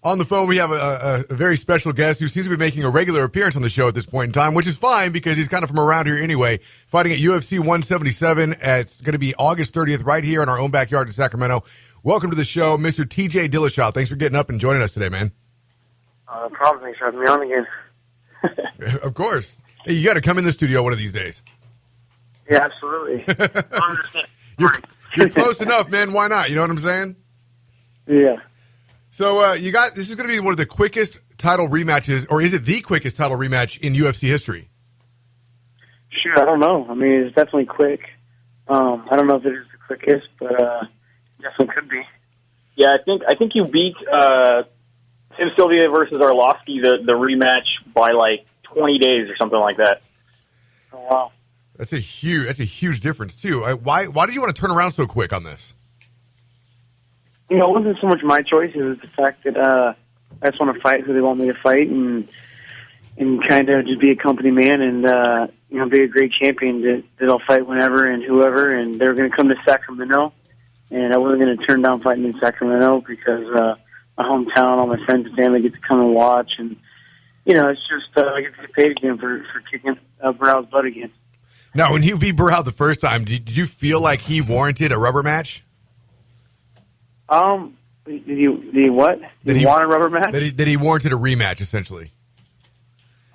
On the phone, we have a very special guest who seems to be making a regular appearance on the show at this point in time, which is fine because he's kind of from around here anyway. Fighting at UFC 177. It's going to be August 30th right here in our own backyard in Sacramento. Welcome to the show, Mr. TJ Dillashaw. Thanks for getting up and joining us today, man. No problem. Thanks for having me on again. Of course. Hey, you got to come in the studio one of these days. Yeah, absolutely. You're close enough, man. Why not? You know what I'm saying? Yeah. So this is going to be one of the quickest title rematches, or is it the quickest title rematch in UFC history? Shoot, I don't know. I mean, it's definitely quick. I don't know if it is the quickest, but definitely could be. Yeah, I think you beat Tim Sylvia versus Arlovsky the rematch by like 20 days or something like that. Oh wow, that's a huge difference too. Why did you want to turn around so quick on this? You know, it wasn't so much my choice. It was the fact that I just want to fight who they want me to fight, and kind of just be a company man, and be a great champion that I'll fight whenever and whoever. And they were going to come to Sacramento, and I wasn't going to turn down fighting in Sacramento because my hometown, all my friends and family get to come and watch, and it's just I get to get paid again for kicking Barrow's butt again. Now, when you beat Barrow the first time, did you feel like he warranted a rubber match? Did he what? Did he want a rubber match? That he warranted a rematch, essentially.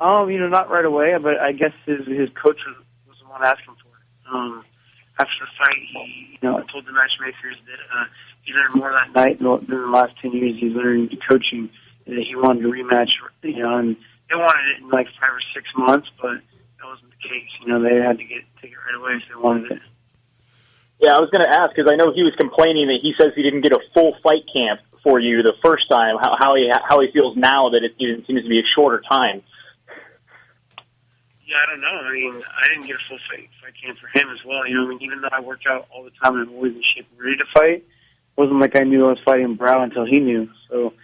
Not right away, but I guess his coach was the one asking for it. After the fight, he told the matchmakers that he learned more that night than the last 10 years he's learned coaching, and that he wanted a rematch. And they wanted it in like 5 or 6 months, but that wasn't the case. They had to take it right away if they wanted it. Yeah, I was going to ask, because I know he was complaining that he says he didn't get a full fight camp for you the first time, how he feels now that it even seems to be a shorter time. Yeah, I don't know. I mean, I didn't get a full fight camp for him as well. Even though I worked out all the time and I'm always in shape and ready to fight, it wasn't like I knew I was fighting Brow until he knew. So,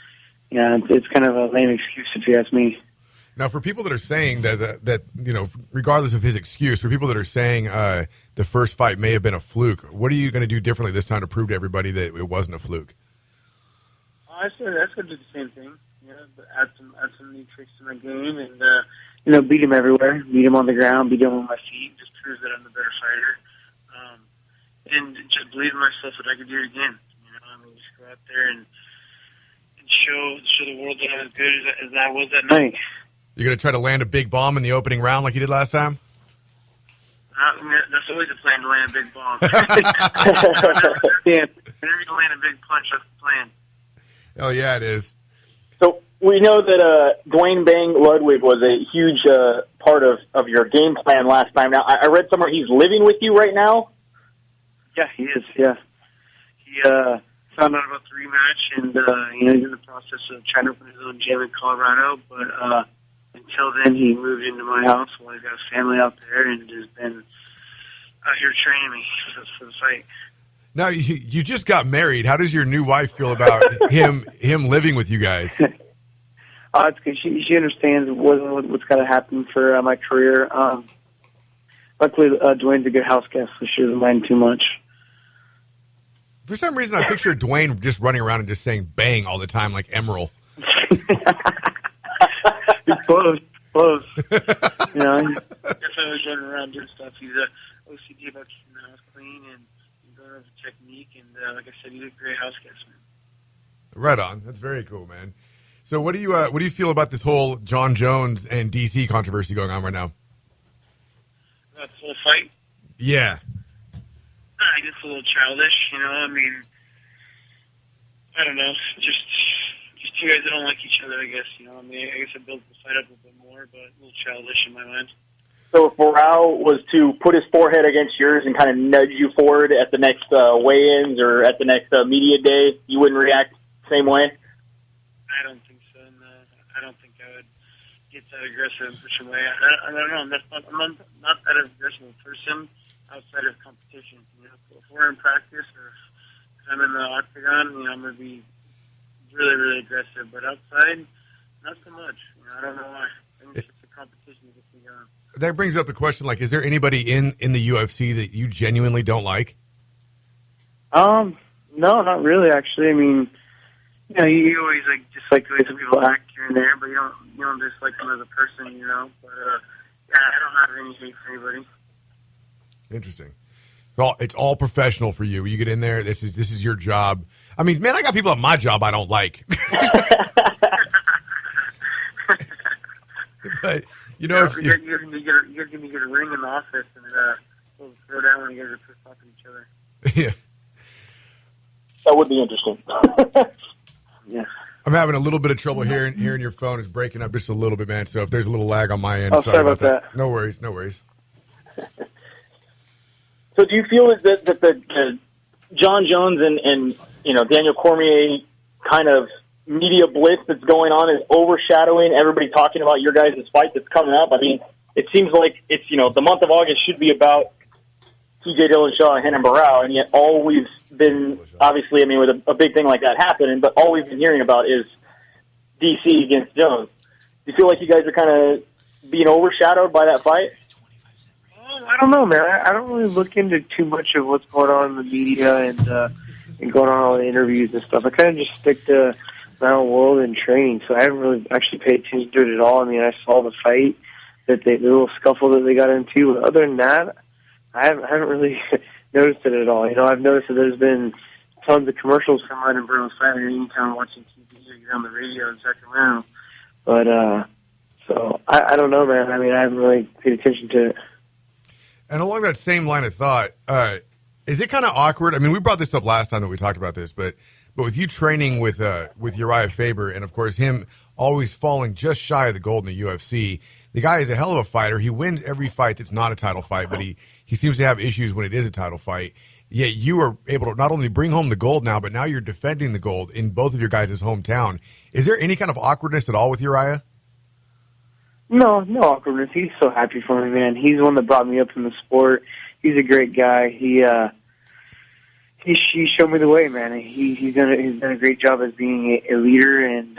yeah, it's kind of a lame excuse if you ask me. Now, for people that are saying that regardless of his excuse, for people that are saying the first fight may have been a fluke, what are you going to do differently this time to prove to everybody that it wasn't a fluke? I said that's going to do the same thing. Add some new tricks to my game, and beat him everywhere, beat him on the ground, beat him on my feet, just proves that I'm the better fighter, and just believe in myself that I could do it again. Just go out there and show the world that I'm as good as I was that night. You're going to try to land a big bomb in the opening round like you did last time? That's always the plan, to land a big bomb. Whenever you land a big punch, that's the plan. Oh, yeah, it is. So we know that Dwayne Bang Ludwig was a huge part of your game plan last time. Now, I read somewhere he's living with you right now? Yeah, he is, yeah. He found out about the rematch, and he's in the process of trying to open his own gym in Colorado, but until then, he moved into my house while he's got a family out there and has been out here training me for the fight. Now, you just got married. How does your new wife feel about him living with you guys? It's good. She understands what's got to happen for my career. Luckily, Dwayne's a good house guest, so she doesn't mind too much. For some reason, I picture Dwayne just running around and just saying "bang" all the time, like Emerald. He's close. Definitely always running around doing stuff. He's OCD about keeping the house clean and going over technique. And like I said, he's a great house guest, man. Right on. That's very cool, man. So, what do you feel about this whole John Jones and DC controversy going on right now? About the whole fight? Yeah. I guess a little childish, I mean, I don't know, just two guys that don't like each other, I guess, I guess it builds the fight up a bit more, but a little childish in my mind. So if Barrow was to put his forehead against yours and kind of nudge you forward at the next weigh-ins or at the next media day, you wouldn't react the same way? I don't think so, no. I don't think I would get that aggressive in such a way. I don't know, I'm not that aggressive a person outside of competition. If we're in practice or if I'm in the octagon, I'm going to be really, really aggressive. But outside, not so much. I don't know why. I think it's just a competition to get me going. That brings up a question, like, is there anybody in the UFC that you genuinely don't like? No, not really, actually. I mean, you always dislike the way some people act here and there, but you don't dislike them as a person, But I don't have any hate for anybody. Interesting. Well, it's all professional for you. You get in there. This is your job. I mean, man, I got people at my job I don't like. But you guys can get a ring in the office and we'll throw down when you guys are pissed off at each other. Yeah, that would be interesting. Yeah. I'm having a little bit of trouble hearing your phone is breaking up just a little bit, man. So if there's a little lag on my end, sorry about that. No worries. So do you feel that the John Jones and Daniel Cormier kind of media blitz that's going on is overshadowing everybody talking about your guys' fight that's coming up? I mean, it seems like it's, the month of August should be about TJ Dillashaw and Renan Barao, and yet all we've been, obviously, I mean, with a big thing like that happening, but all we've been hearing about is DC against Jones. Do you feel like you guys are kind of being overshadowed by that fight? I don't know, man. I don't really look into too much of what's going on in the media and going on all the interviews and stuff. I kind of just stick to my own world and training, so I haven't really actually paid attention to it at all. I mean, I saw the fight, the little scuffle that they got into. But other than that, I haven't really noticed it at all. I've noticed that there's been tons of commercials from Renan Barao's fight anytime I'm watching TV or get on the radio in Sacramento. But, so I don't know, man. I mean, I haven't really paid attention to it. And along that same line of thought, is it kind of awkward? I mean, we brought this up last time that we talked about this, but with you training with Uriah Faber and, of course, him always falling just shy of the gold in the UFC, the guy is a hell of a fighter. He wins every fight that's not a title fight, but he seems to have issues when it is a title fight. Yet you are able to not only bring home the gold now, but now you're defending the gold in both of your guys' hometown. Is there any kind of awkwardness at all with Uriah? No awkwardness. He's so happy for me, man. He's the one that brought me up in the sport. He's a great guy. He showed me the way, man. He's done a great job as being a leader and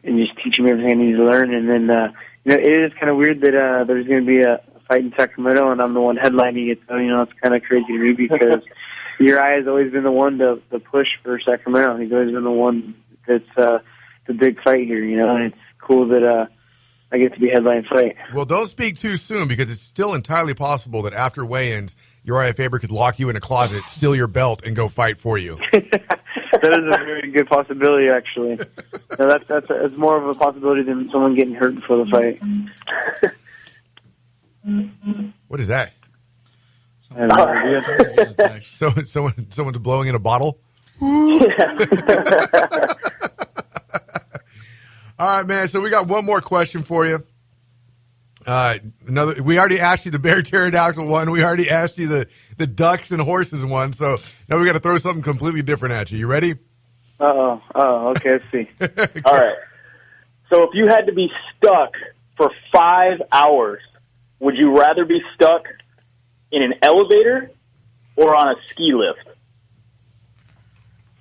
just teaching me everything I need to learn. And then it is kind of weird that there's going to be a fight in Sacramento and I'm the one headlining it. So it's kind of crazy to me because Uriah has always been the one to push for Sacramento. He's always been the one that's the big fight here. And it's cool that I get to be headline fight. Well, don't speak too soon because it's still entirely possible that after weigh-ins, Uriah Faber could lock you in a closet, steal your belt, and go fight for you. That is a very good possibility, actually. No, that's more of a possibility than someone getting hurt before the fight. What is that? I have no idea. Someone's blowing in a bottle? All right, man. So we got one more question for you. We already asked you the bear pterodactyl one. We already asked you the ducks and horses one. So now we got to throw something completely different at you. You ready? Okay. Let's see. All right. So if you had to be stuck for 5 hours, would you rather be stuck in an elevator or on a ski lift?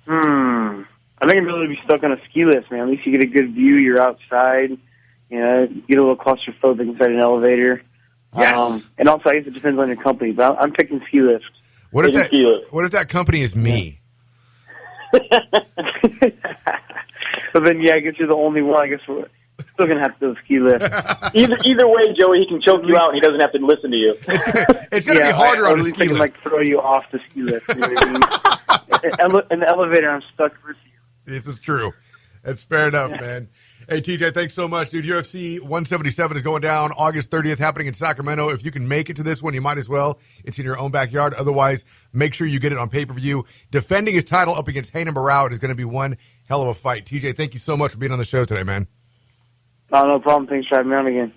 I think I'd rather be stuck on a ski lift, man. At least you get a good view. You're outside. You get a little claustrophobic inside an elevator. Yes. And also, I guess it depends on your company, but I'm picking ski lift. What if that company is me? But then, I guess you're the only one. I guess we're still going to have to do a ski lift. Either way, Joey, he can choke you out and he doesn't have to listen to you. It's going to be harder on a ski lift. I can throw you off the ski lift. You know what I mean? In the elevator, I'm stuck with you. This is true. That's fair enough, man. Hey, TJ, thanks so much, dude. UFC 177 is going down August 30th, happening in Sacramento. If you can make it to this one, you might as well. It's in your own backyard. Otherwise, make sure you get it on pay-per-view. Defending his title up against Renan Barao is going to be one hell of a fight. TJ, thank you so much for being on the show today, man. No problem. Thanks for having me on again.